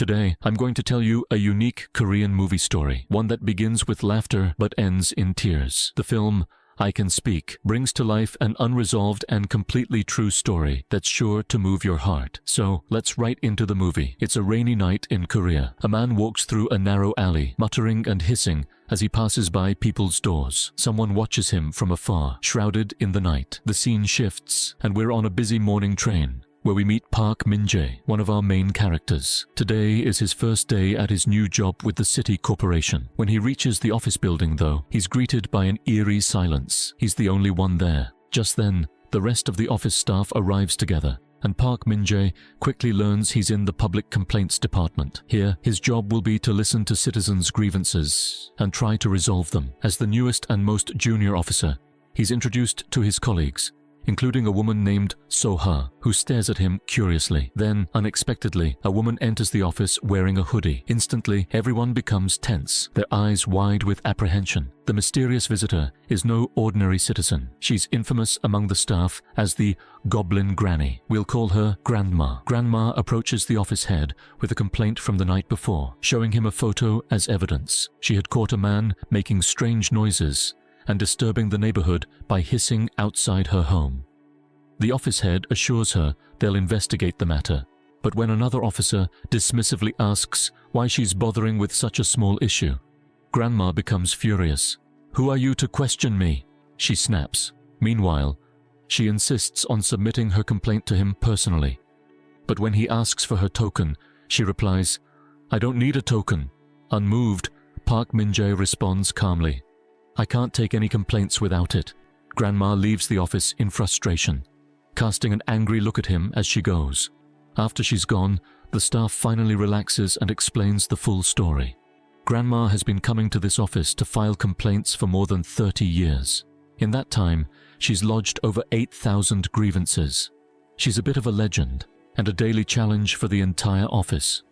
Today, I'm going to tell you a unique Korean movie story, one that begins with laughter but ends in tears. The film, I Can Speak, brings to life an unresolved and completely true story that's sure to move your heart. So, let's right into the movie. It's a rainy night in Korea. A man walks through a narrow alley, muttering and hissing as he passes by people's doors. Someone watches him from afar, shrouded in the night. The scene shifts, and we're on a busy morning train, where we meet Park Min-jae, one of our main characters. Today is his first day at his new job with the city corporation. When he reaches the office building, though, he's greeted by an eerie silence. He's the only one there. Just then, the rest of the office staff arrives together, and Park Min-jae quickly learns he's in the public complaints department. Here, his job will be to listen to citizens' grievances and try to resolve them. As the newest and most junior officer, he's introduced to his colleagues, including a woman named So-hee, who stares at him curiously. Then, unexpectedly, a woman enters the office wearing a hoodie. Instantly, everyone becomes tense, their eyes wide with apprehension. The mysterious visitor is no ordinary citizen. She's infamous among the staff as the Goblin Granny. We'll call her Grandma. Grandma approaches the office head with a complaint from the night before, showing him a photo as evidence. She had caught a man making strange noises and disturbing the neighborhood by hissing outside her home. The office head assures her they'll investigate the matter, but when another officer dismissively asks why she's bothering with such a small issue, Grandma becomes furious. "Who are you to question me?" she snaps. Meanwhile, she insists on submitting her complaint to him personally. But when he asks for her token, she replies, "I don't need a token." Unmoved, Park Min-jae responds calmly, "I can't take any complaints without it." Grandma leaves the office in frustration, casting an angry look at him as she goes. After she's gone, the staff finally relaxes and explains the full story. Grandma has been coming to this office to file complaints for more than 30 years. In that time, she's lodged over 8,000 grievances. She's a bit of a legend and a daily challenge for the entire office.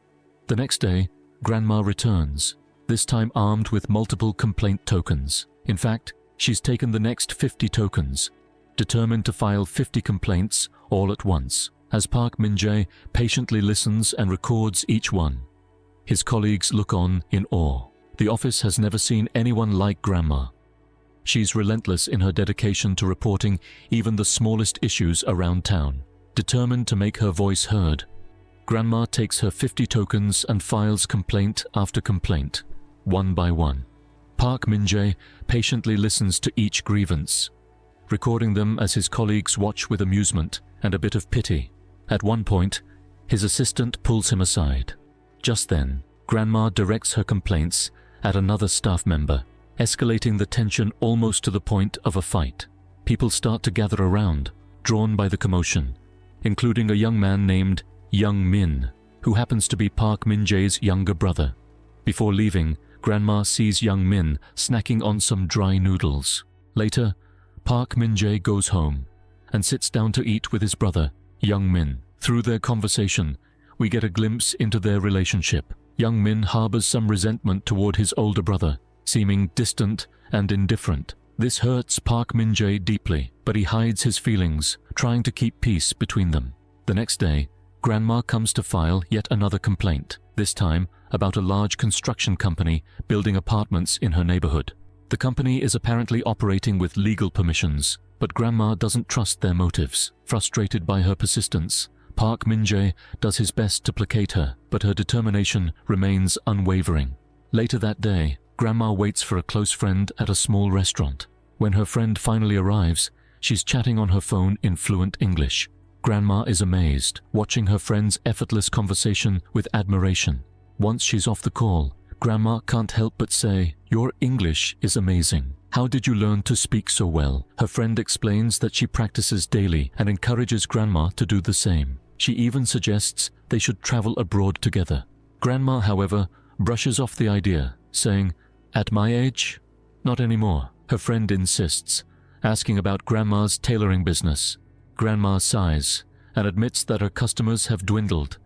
The next day, Grandma returns, this time armed with multiple complaint tokens. In fact, she's taken the next 50 tokens, determined to file 50 complaints all at once. As Park Min-jae patiently listens and records each one, his colleagues look on in awe. The office has never seen anyone like Grandma. She's relentless in her dedication to reporting even the smallest issues around town. Determined to make her voice heard, Grandma takes her 50 tokens and files complaint after complaint, one by one. Park Min-jae patiently listens to each grievance, recording them as his colleagues watch with amusement and a bit of pity. At one point, his assistant pulls him aside. Just then, Grandma directs her complaints at another staff member, escalating the tension almost to the point of a fight. People start to gather around, drawn by the commotion, including a young man named Young-min, who happens to be Park Min-jae's younger brother. Before leaving, Grandma sees Young-min snacking on some dry noodles. Later, Park Min-jae goes home and sits down to eat with his brother, Young-min. Through their conversation, we get a glimpse into their relationship. Young-min harbors some resentment toward his older brother, seeming distant and indifferent. This hurts Park Min-jae deeply, but he hides his feelings, trying to keep peace between them. The next day, Grandma comes to file yet another complaint, this time about a large construction company building apartments in her neighborhood. The company is apparently operating with legal permissions, but Grandma doesn't trust their motives. Frustrated by her persistence, Park Min-jae does his best to placate her, but her determination remains unwavering. Later that day, Grandma waits for a close friend at a small restaurant. When her friend finally arrives, she's chatting on her phone in fluent English. Grandma is amazed, watching her friend's effortless conversation with admiration. Once she's off the call, Grandma can't help but say, "Your English is amazing. How did you learn to speak so well?" Her friend explains that she practices daily and encourages Grandma to do the same. She even suggests they should travel abroad together. Grandma, however, brushes off the idea, saying, "At my age? Not anymore." Her friend insists, asking about Grandma's tailoring business. Grandma sighs and admits that her customers have dwindled,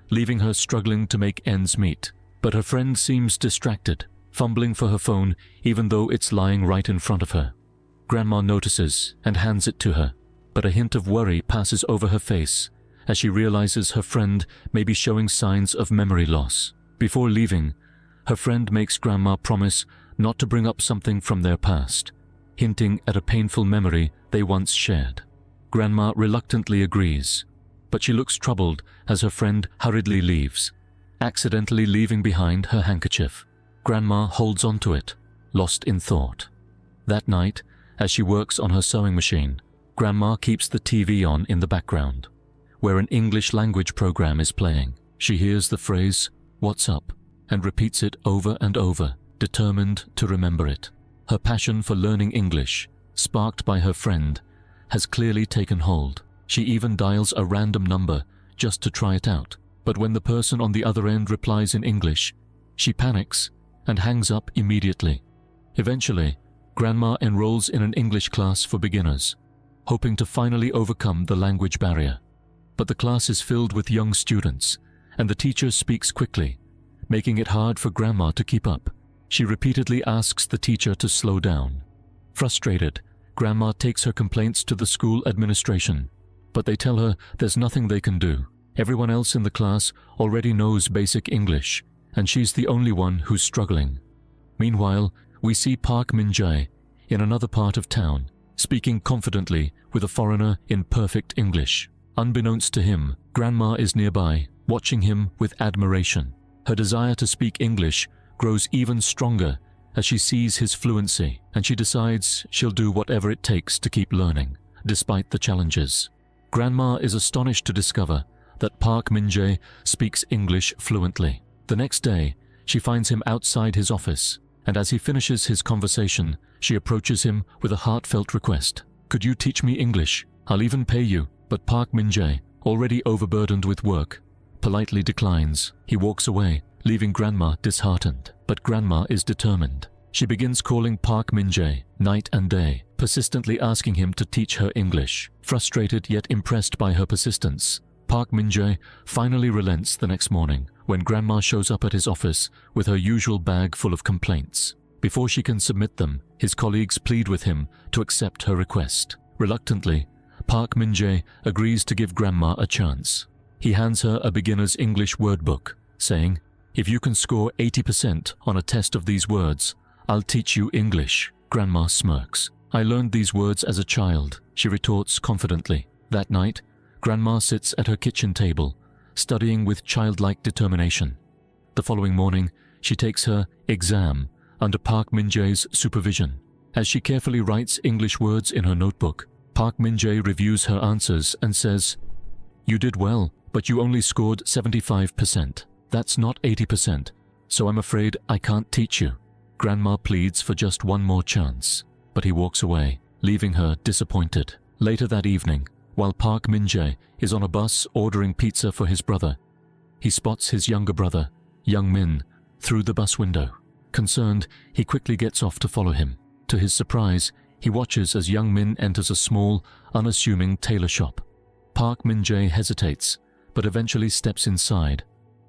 leaving her struggling to make ends meet. But her friend seems distracted, fumbling for her phone even though it's lying right in front of her. Grandma notices and hands it to her, but a hint of worry passes over her face as she realizes her friend may be showing signs of memory loss. Before leaving, her friend makes Grandma promise not to bring up something from their past, hinting at a painful memory they once shared. Grandma reluctantly agrees, but she looks troubled as her friend hurriedly leaves, accidentally leaving behind her handkerchief. Grandma holds onto it, lost in thought. That night, as she works on her sewing machine, Grandma keeps the TV on in the background, where an English language program is playing. She hears the phrase, "What's up?" and repeats it over and over, determined to remember it. Her passion for learning English, sparked by her friend, has clearly taken hold. She even dials a random number just to try it out. But when the person on the other end replies in English, she panics and hangs up immediately. Eventually, Grandma enrolls in an English class for beginners, hoping to finally overcome the language barrier. But the class is filled with young students, and the teacher speaks quickly, making it hard for Grandma to keep up. She repeatedly asks the teacher to slow down. Frustrated, Grandma takes her complaints to the school administration, but they tell her there's nothing they can do. Everyone else in the class already knows basic English, and she's the only one who's struggling. Meanwhile, we see Park Min-jae in another part of town, speaking confidently with a foreigner in perfect English. Unbeknownst to him, Grandma is nearby, watching him with admiration. Her desire to speak English grows even stronger as she sees his fluency, and she decides she'll do whatever it takes to keep learning, despite the challenges. Grandma is astonished to discover that Park Min-jae speaks English fluently. The next day, she finds him outside his office, and as he finishes his conversation, she approaches him with a heartfelt request. "Could you teach me English? I'll even pay you." But Park Min-jae, already overburdened with work, politely declines. He walks away, leaving Grandma disheartened. But Grandma is determined. She begins calling Park Min-jae night and day, persistently asking him to teach her English. Frustrated yet impressed by her persistence, Park Min-jae finally relents the next morning when Grandma shows up at his office with her usual bag full of complaints. Before she can submit them, his colleagues plead with him to accept her request. Reluctantly, Park Min-jae agrees to give Grandma a chance. He hands her a beginner's English word book, saying, "If you can score 80% on a test of these words, I'll teach you English." Grandma smirks. "I learned these words as a child," she retorts confidently. That night, Grandma sits at her kitchen table, studying with childlike determination. The following morning, she takes her exam under Park Min-jae's supervision. As she carefully writes English words in her notebook, Park Min-jae reviews her answers and says, "You did well, but you only scored 75%. That's not 80%, so I'm afraid I can't teach you." Grandma pleads for just one more chance, but he walks away, leaving her disappointed. Later that evening, while Park Min-jae is on a bus ordering pizza for his brother, he spots his younger brother, Young-min, through the bus window. Concerned, he quickly gets off to follow him. To his surprise, he watches as Young-min enters a small, unassuming tailor shop. Park Min-jae hesitates, but eventually steps inside,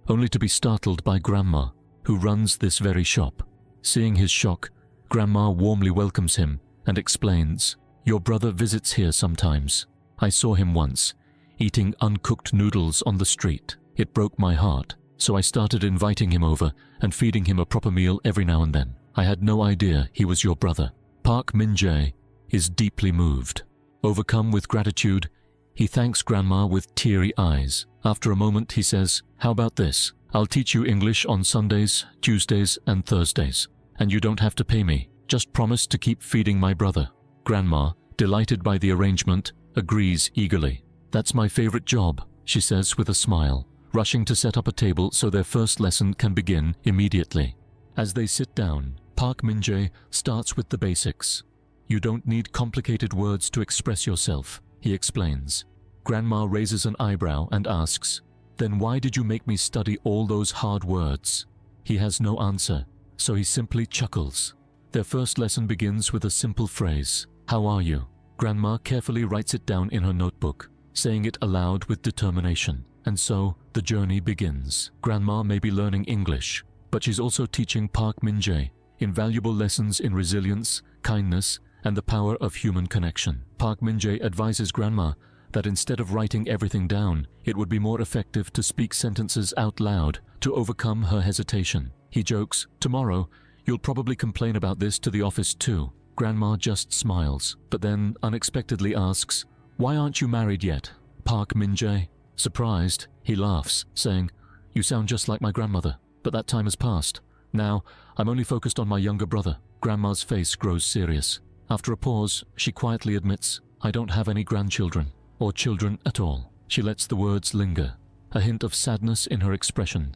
only to be startled by Grandma, who runs this very shop. Seeing his shock, Grandma warmly welcomes him and explains, "Your brother visits here sometimes. I saw him once, eating uncooked noodles on the street. It broke my heart, so I started inviting him over and feeding him a proper meal every now and then. I had no idea he was your brother." Park Min-jae is deeply moved. Overcome with gratitude, he thanks Grandma with teary eyes. After a moment, he says, "How about this? I'll teach you English on Sundays, Tuesdays, and Thursdays, and you don't have to pay me. Just promise to keep feeding my brother." Grandma, delighted by the arrangement, agrees eagerly. "That's my favorite job," she says with a smile, rushing to set up a table so their first lesson can begin immediately. As they sit down, Park Min-jae starts with the basics. "You don't need complicated words to express yourself," he explains. Grandma raises an eyebrow and asks, "Then why did you make me study all those hard words?" He has no answer, so he simply chuckles. Their first lesson begins with a simple phrase, "How are you?" Grandma carefully writes it down in her notebook, saying it aloud with determination. And so, the journey begins. Grandma may be learning English, but she's also teaching Park Min-jae invaluable lessons in resilience, kindness, and the power of human connection. Park Min-jae advises Grandma that instead of writing everything down, it would be more effective to speak sentences out loud to overcome her hesitation. He jokes, "Tomorrow, you'll probably complain about this to the office too." Grandma just smiles, but then unexpectedly asks, "Why aren't you married yet, Park Min-jae?" Surprised, he laughs, saying, "You sound just like my grandmother, but that time has passed. Now, I'm only focused on my younger brother." Grandma's face grows serious. After a pause, she quietly admits, "I don't have any grandchildren, or children at all." She lets the words linger, a hint of sadness in her expression,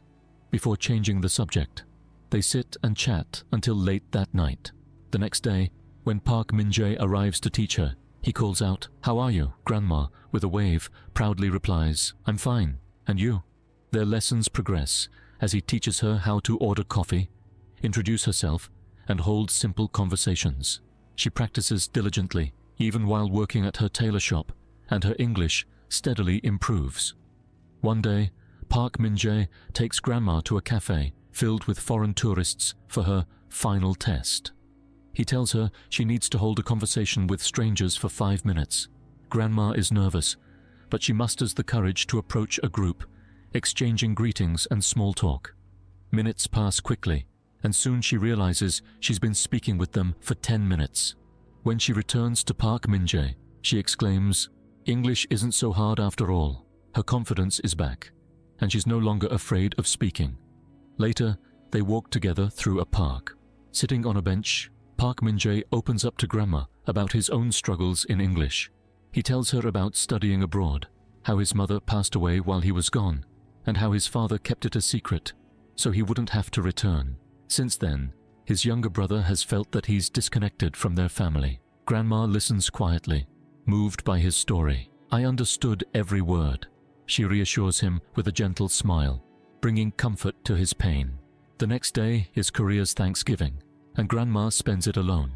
before changing the subject. They sit and chat until late that night. The next day, when Park Min-jae arrives to teach her, he calls out, "How are you?" Grandma, with a wave, proudly replies, "I'm fine. And you?" Their lessons progress as he teaches her how to order coffee, introduce herself, and hold simple conversations. She practices diligently, even while working at her tailor shop, and her English steadily improves. One day, Park Min-jae takes Grandma to a cafe filled with foreign tourists for her final test. He tells her she needs to hold a conversation with strangers for 5 minutes. Grandma is nervous, but she musters the courage to approach a group, exchanging greetings and small talk. Minutes pass quickly, and soon she realizes she's been speaking with them for 10 minutes. When she returns to Park Min-jae, she exclaims, "English isn't so hard after all." Her confidence is back, and she's no longer afraid of speaking. Later, they walk together through a park. Sitting on a bench, Park Min-jae opens up to Grandma about his own struggles in English. He tells her about studying abroad, how his mother passed away while he was gone, and how his father kept it a secret so he wouldn't have to return. Since then, his younger brother has felt that he's disconnected from their family. Grandma listens quietly, moved by his story. "I understood every word," she reassures him with a gentle smile, bringing comfort to his pain. The next day is Korea's Thanksgiving, and Grandma spends it alone,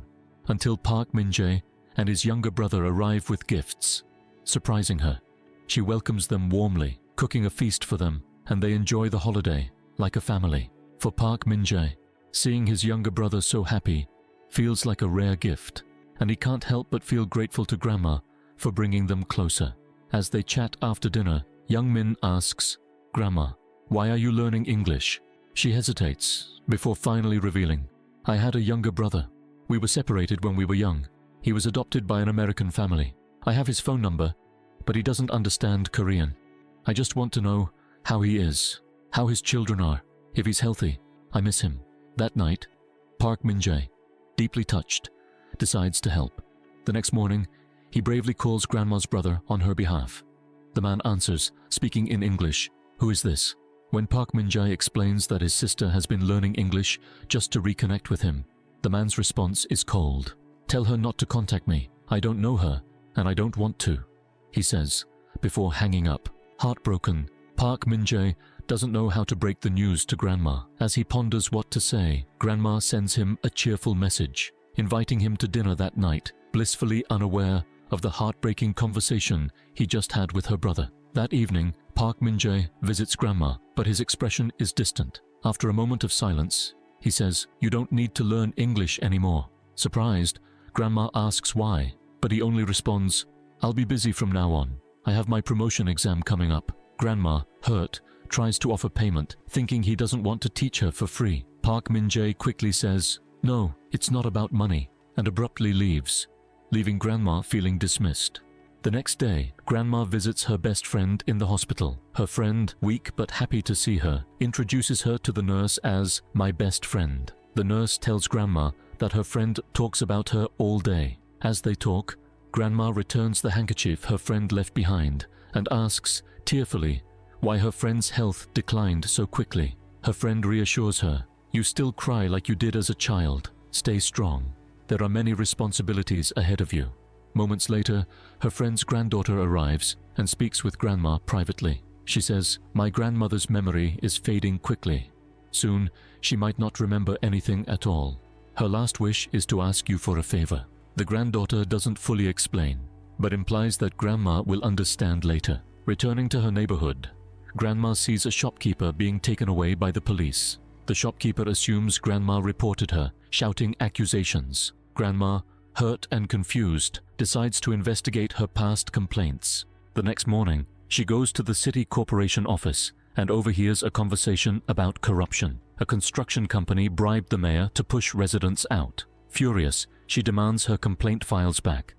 until Park Min-jae and his younger brother arrive with gifts. Surprising her, she welcomes them warmly, cooking a feast for them, and they enjoy the holiday like a family. For Park Min-jae, seeing his younger brother so happy feels like a rare gift, and he can't help but feel grateful to Grandma for bringing them closer. As they chat after dinner, young Min asks, "Grandma, why are you learning English?" She hesitates before finally revealing, "I had a younger brother. We were separated when we were young. He was adopted by an American family. I have his phone number, but he doesn't understand Korean. I just want to know how he is, how his children are, if he's healthy. I miss him." That night, Park Min-jae, deeply touched, decides to help. The next morning, he bravely calls Grandma's brother on her behalf. The man answers, speaking in English, "Who is this?" When Park Min-jae explains that his sister has been learning English just to reconnect with him, the man's response is cold. "Tell her not to contact me. I don't know her, and I don't want to," he says, before hanging up. Heartbroken, Park Min-jae doesn't know how to break the news to Grandma. As he ponders what to say, Grandma sends him a cheerful message, inviting him to dinner that night, blissfully unaware of the heartbreaking conversation he just had with her brother. That evening, Park Min-jae visits Grandma, but his expression is distant. After a moment of silence, he says, "You don't need to learn English anymore." Surprised, Grandma asks why, but he only responds, "I'll be busy from now on. I have my promotion exam coming up." Grandma, hurt, tries to offer payment, thinking he doesn't want to teach her for free. Park Min-jae quickly says, "No, it's not about money," and abruptly leaves, leaving Grandma feeling dismissed. The next day, Grandma visits her best friend in the hospital. Her friend, weak but happy to see her, introduces her to the nurse as "my best friend." The nurse tells Grandma that her friend talks about her all day. As they talk, Grandma returns the handkerchief her friend left behind and asks, tearfully, why her friend's health declined so quickly. Her friend reassures her, "You still cry like you did as a child. Stay strong. There are many responsibilities ahead of you." Moments later, her friend's granddaughter arrives and speaks with Grandma privately. She says, "My grandmother's memory is fading quickly. Soon, she might not remember anything at all. Her last wish is to ask you for a favor." The granddaughter doesn't fully explain, but implies that Grandma will understand later. Returning to her neighborhood, Grandma sees a shopkeeper being taken away by the police. The shopkeeper assumes Grandma reported her, shouting accusations. Grandma, hurt and confused, decides to investigate her past complaints. The next morning, she goes to the city corporation office and overhears a conversation about corruption. A construction company bribed the mayor to push residents out. Furious, she demands her complaint files back,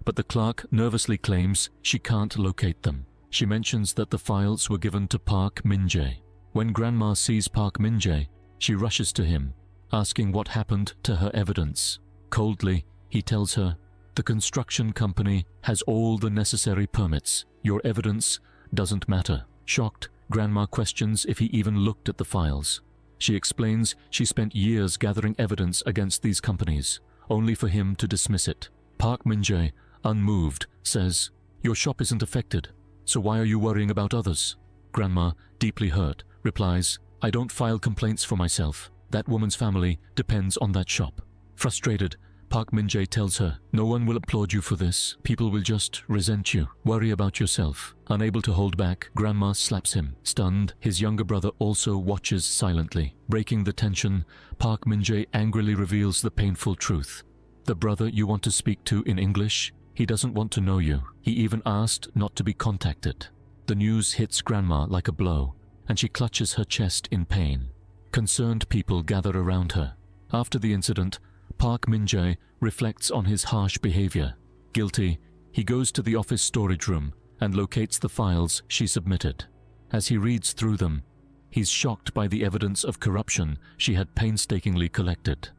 but the clerk nervously claims she can't locate them. She mentions that the files were given to Park Min-jae. When Grandma sees Park Min-jae, she rushes to him, asking what happened to her evidence. Coldly, he tells her, "The construction company has all the necessary permits. Your evidence doesn't matter." Shocked, Grandma questions if he even looked at the files. She explains she spent years gathering evidence against these companies, only for him to dismiss it. Park Min-jae, unmoved, says, "Your shop isn't affected, so why are you worrying about others?" Grandma, deeply hurt, replies, "I don't file complaints for myself. That woman's family depends on that shop." Frustrated, Park Min-jae tells her, "No one will applaud you for this. People will just resent you. Worry about yourself." Unable to hold back, Grandma slaps him. Stunned, his younger brother also watches silently. Breaking the tension, Park Min-jae angrily reveals the painful truth. "The brother you want to speak to in English? He doesn't want to know you. He even asked not to be contacted." The news hits Grandma like a blow, and she clutches her chest in pain. Concerned people gather around her. After the incident, Park Min-jae reflects on his harsh behavior. Guilty, he goes to the office storage room and locates the files she submitted. As he reads through them, he's shocked by the evidence of corruption she had painstakingly collected.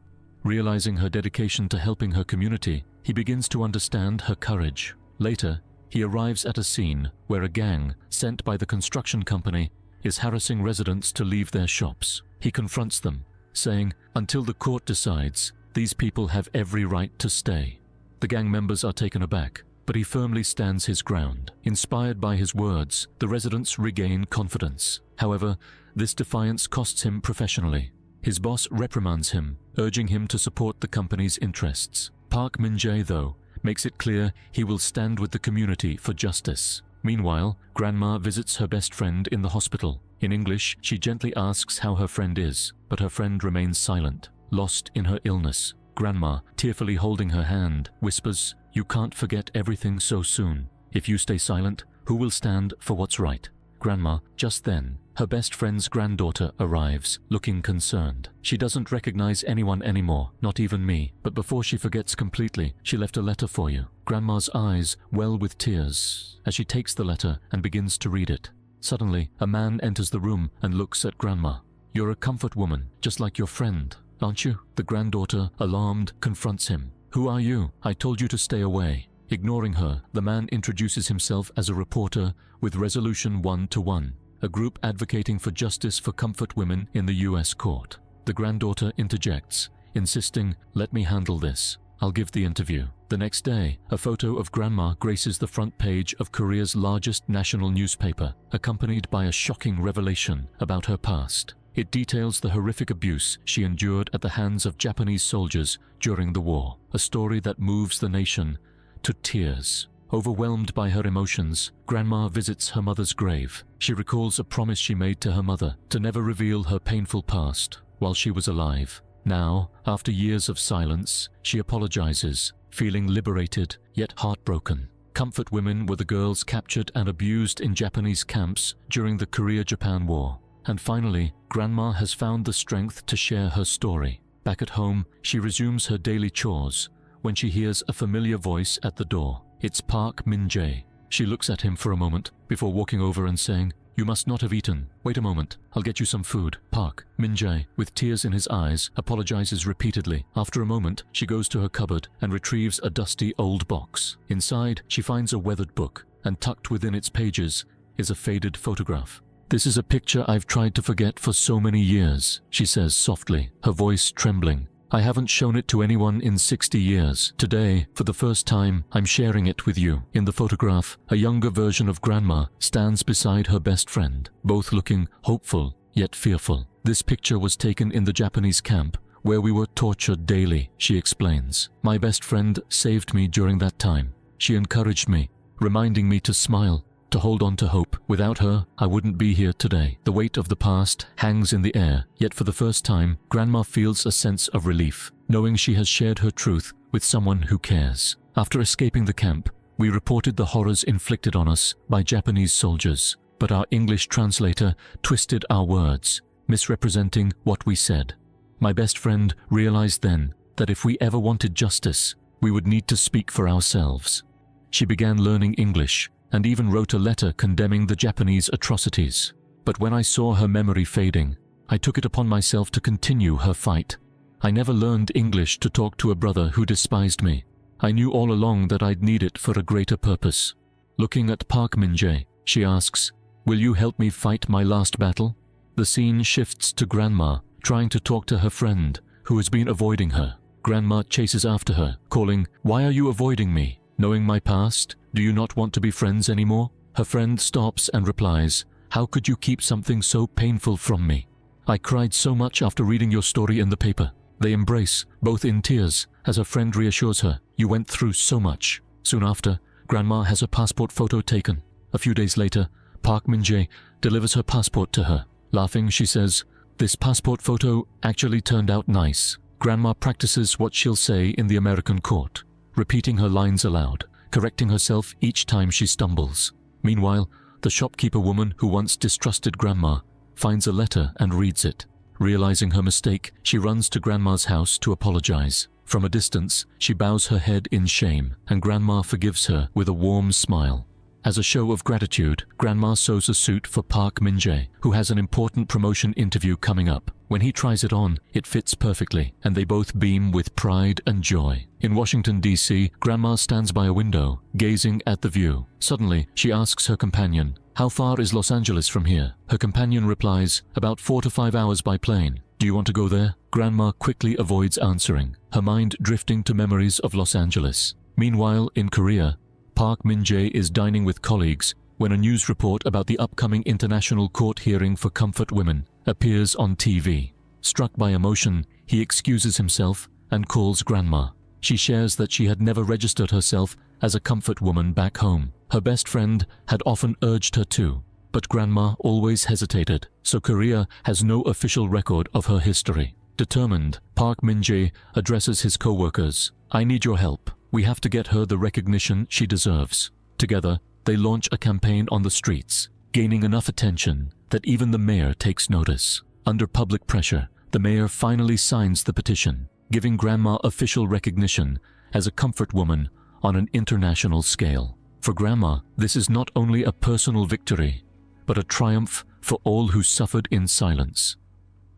Realizing her dedication to helping her community, he begins to understand her courage. Later, he arrives at a scene where a gang sent by the construction company is harassing residents to leave their shops. He confronts them, saying, "Until the court decides, these people have every right to stay." The gang members are taken aback, but he firmly stands his ground. Inspired by his words, the residents regain confidence. However, this defiance costs him professionally. His boss reprimands him, urging him to support the company's interests. Park Min-jae, though, makes it clear he will stand with the community for justice. Meanwhile, Grandma visits her best friend in the hospital. In English, she gently asks how her friend is, but her friend remains silent, lost in her illness. Grandma, tearfully holding her hand, whispers, "You can't forget everything so soon. If you stay silent, who will stand for what's right?" Grandma, just then, her best friend's granddaughter arrives, looking concerned. She doesn't recognize anyone anymore, not even me, but before she forgets completely, she left a letter for you. Grandma's eyes well with tears as she takes the letter and begins to read it. Suddenly, a man enters the room and looks at Grandma. "You're a comfort woman, just like your friend, aren't you?" The granddaughter, alarmed, confronts him. "Who are you? I told you to stay away." Ignoring her, the man introduces himself as a reporter with Resolution 1-1, a group advocating for justice for comfort women in the US court. The granddaughter interjects, insisting, "Let me handle this. I'll give the interview." The next day, a photo of Grandma graces the front page of Korea's largest national newspaper, accompanied by a shocking revelation about her past. It details the horrific abuse she endured at the hands of Japanese soldiers during the war, a story that moves the nation to tears. Overwhelmed by her emotions, Grandma visits her mother's grave. She recalls a promise she made to her mother to never reveal her painful past while she was alive. Now, after years of silence, she apologizes, feeling liberated yet heartbroken. Comfort women were the girls captured and abused in Japanese camps during the Korea-Japan War. And finally, Grandma has found the strength to share her story. Back at home, she resumes her daily chores when she hears a familiar voice at the door. It's Park Min-jae. She looks at him for a moment before walking over and saying, "You must not have eaten. Wait a moment, I'll get you some food." Park Min-jae, with tears in his eyes, apologizes repeatedly. After a moment, she goes to her cupboard and retrieves a dusty old box. Inside, she finds a weathered book, and tucked within its pages is a faded photograph. "This is a picture I've tried to forget for so many years," she says softly, her voice trembling. "I haven't shown it to anyone in 60 years. Today, for the first time, I'm sharing it with you." In the photograph, a younger version of Grandma stands beside her best friend, both looking hopeful yet fearful. "This picture was taken in the Japanese camp, where we were tortured daily," she explains. "My best friend saved me during that time. She encouraged me, reminding me to smile, to hold on to hope. Without her, I wouldn't be here today." The weight of the past hangs in the air, yet for the first time, Grandma feels a sense of relief, knowing she has shared her truth with someone who cares. After escaping the camp, We reported the horrors inflicted on us by Japanese soldiers, but our English translator twisted our words, misrepresenting what we said. My best friend realized then that if we ever wanted justice, we would need to speak for ourselves. She began learning English and even wrote a letter condemning the Japanese atrocities. But when I saw her memory fading, I took it upon myself to continue her fight. I never learned English to talk to a brother who despised me. I knew all along that I'd need it for a greater purpose. Looking at Park Min-jae, she asks, "Will you help me fight my last battle?" The scene shifts to Grandma, trying to talk to her friend, who has been avoiding her. Grandma chases after her, calling, "Why are you avoiding me? Knowing my past, do you not want to be friends anymore?" Her friend stops and replies, "How could you keep something so painful from me? I cried so much after reading your story in the paper." They embrace, both in tears, as her friend reassures her, "You went through so much." Soon after, Grandma has a passport photo taken. A few days later, Park Min-jae delivers her passport to her. Laughing, she says, "This passport photo actually turned out nice." Grandma practices what she'll say in the American court, repeating her lines aloud, correcting herself each time she stumbles. Meanwhile, the shopkeeper woman who once distrusted Grandma finds a letter and reads it. Realizing her mistake, she runs to Grandma's house to apologize. From a distance, she bows her head in shame, and Grandma forgives her with a warm smile. As a show of gratitude, Grandma sews a suit for Park Min-jae, who has an important promotion interview coming up. When he tries it on, it fits perfectly, and they both beam with pride and joy. In Washington, D.C., Grandma stands by a window, gazing at the view. Suddenly, she asks her companion, "How far is Los Angeles from here?" Her companion replies, "About 4 to 5 hours by plane. Do you want to go there?" Grandma quickly avoids answering, her mind drifting to memories of Los Angeles. Meanwhile, in Korea, Park Min-jae is dining with colleagues when a news report about the upcoming international court hearing for comfort women appears on TV. Struck by emotion, he excuses himself and calls Grandma. She shares that she had never registered herself as a comfort woman back home. Her best friend had often urged her to, but Grandma always hesitated, so Korea has no official record of her history. Determined, Park Min-jae addresses his co-workers. "I need your help. We have to get her the recognition she deserves." Together, they launch a campaign on the streets, gaining enough attention that even the mayor takes notice. Under public pressure, the mayor finally signs the petition, giving Grandma official recognition as a comfort woman on an international scale. For Grandma, this is not only a personal victory, but a triumph for all who suffered in silence.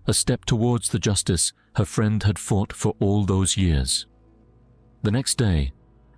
A step towards the justice her friend had fought for all those years. The next day,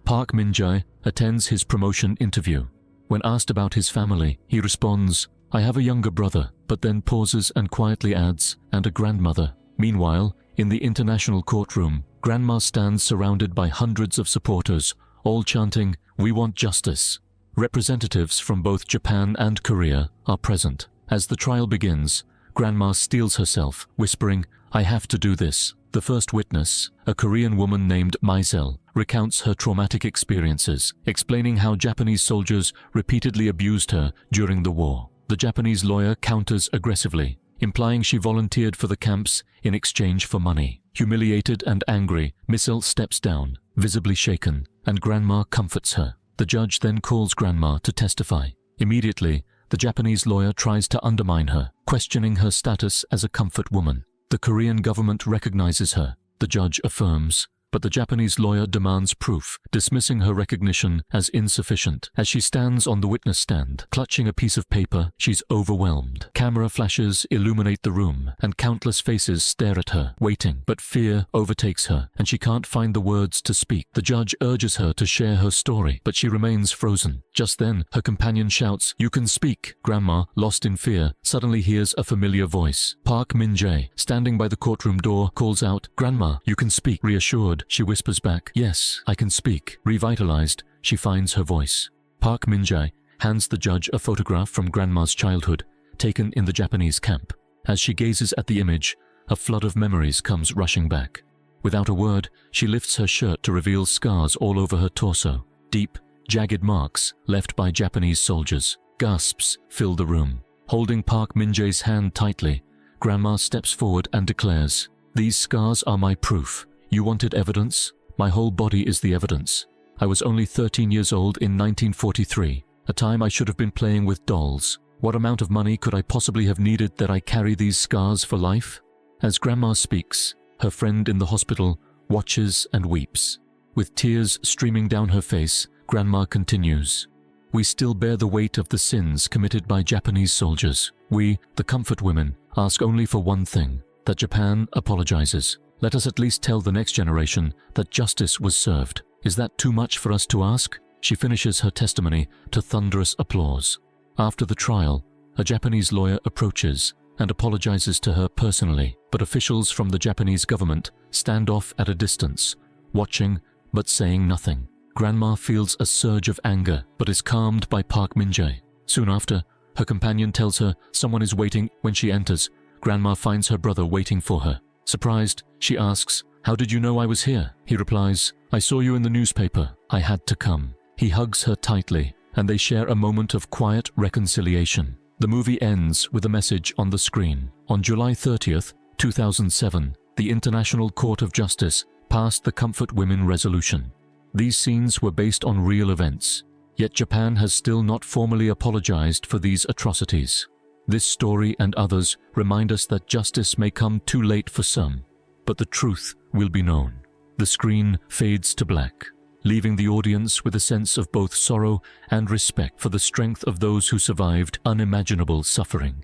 Park Min-jae attends his promotion interview. When asked about his family, he responds, "I have a younger brother," but then pauses and quietly adds, "and a grandmother." Meanwhile, in the international courtroom, Grandma stands surrounded by hundreds of supporters, all chanting, "We want justice." Representatives from both Japan and Korea are present. As the trial begins, Grandma steels herself, whispering, "I have to do this." The first witness, a Korean woman named Maisel, recounts her traumatic experiences, explaining how Japanese soldiers repeatedly abused her during the war. The Japanese lawyer counters aggressively, implying she volunteered for the camps in exchange for money. Humiliated and angry, Maisel steps down, visibly shaken, and Grandma comforts her. The judge then calls Grandma to testify. Immediately, the Japanese lawyer tries to undermine her, questioning her status as a comfort woman. The Korean government recognizes her, the judge affirms, but the Japanese lawyer demands proof, dismissing her recognition as insufficient. As she stands on the witness stand, clutching a piece of paper, she's overwhelmed. Camera flashes illuminate the room, and countless faces stare at her, waiting. But fear overtakes her, and she can't find the words to speak. The judge urges her to share her story, but she remains frozen. Just then, her companion shouts, "You can speak!" Grandma, lost in fear, suddenly hears a familiar voice. Park Min-jae, standing by the courtroom door, calls out, "Grandma, you can speak." Reassured, she whispers back, "Yes, I can speak." Revitalized, she finds her voice. Park Min-jae hands the judge a photograph from Grandma's childhood, taken in the Japanese camp. As she gazes at the image, a flood of memories comes rushing back. Without a word, she lifts her shirt to reveal scars all over her torso, deep, jagged marks left by Japanese soldiers. Gasps fill the room. Holding Park Min-jae's hand tightly, Grandma steps forward and declares, "These scars are my proof. You wanted evidence? My whole body is the evidence. I was only 13 years old in 1943, a time I should have been playing with dolls. What amount of money could I possibly have needed that I carry these scars for life? As Grandma speaks, her friend in the hospital watches and weeps. With tears streaming down her face, Grandma continues. We still bear the weight of the sins committed by Japanese soldiers. We, the comfort women, ask only for one thing, that Japan apologizes. Let us at least tell the next generation that justice was served. Is that too much for us to ask? She finishes her testimony to thunderous applause. After the trial, a Japanese lawyer approaches and apologizes to her personally, but officials from the Japanese government stand off at a distance, watching but saying nothing. Grandma feels a surge of anger, but is calmed by Park Min-jae. Soon after, her companion tells her someone is waiting. When she enters, Grandma finds her brother waiting for her. Surprised, she asks, "How did you know I was here?" He replies, "I saw you in the newspaper. I had to come." He hugs her tightly, and they share a moment of quiet reconciliation. The movie ends with a message on the screen. On July 30th, 2007, the International Court of Justice passed the Comfort Women Resolution. These scenes were based on real events, yet Japan has still not formally apologized for these atrocities. This story and others remind us that justice may come too late for some, but the truth will be known. The screen fades to black, leaving the audience with a sense of both sorrow and respect for the strength of those who survived unimaginable suffering.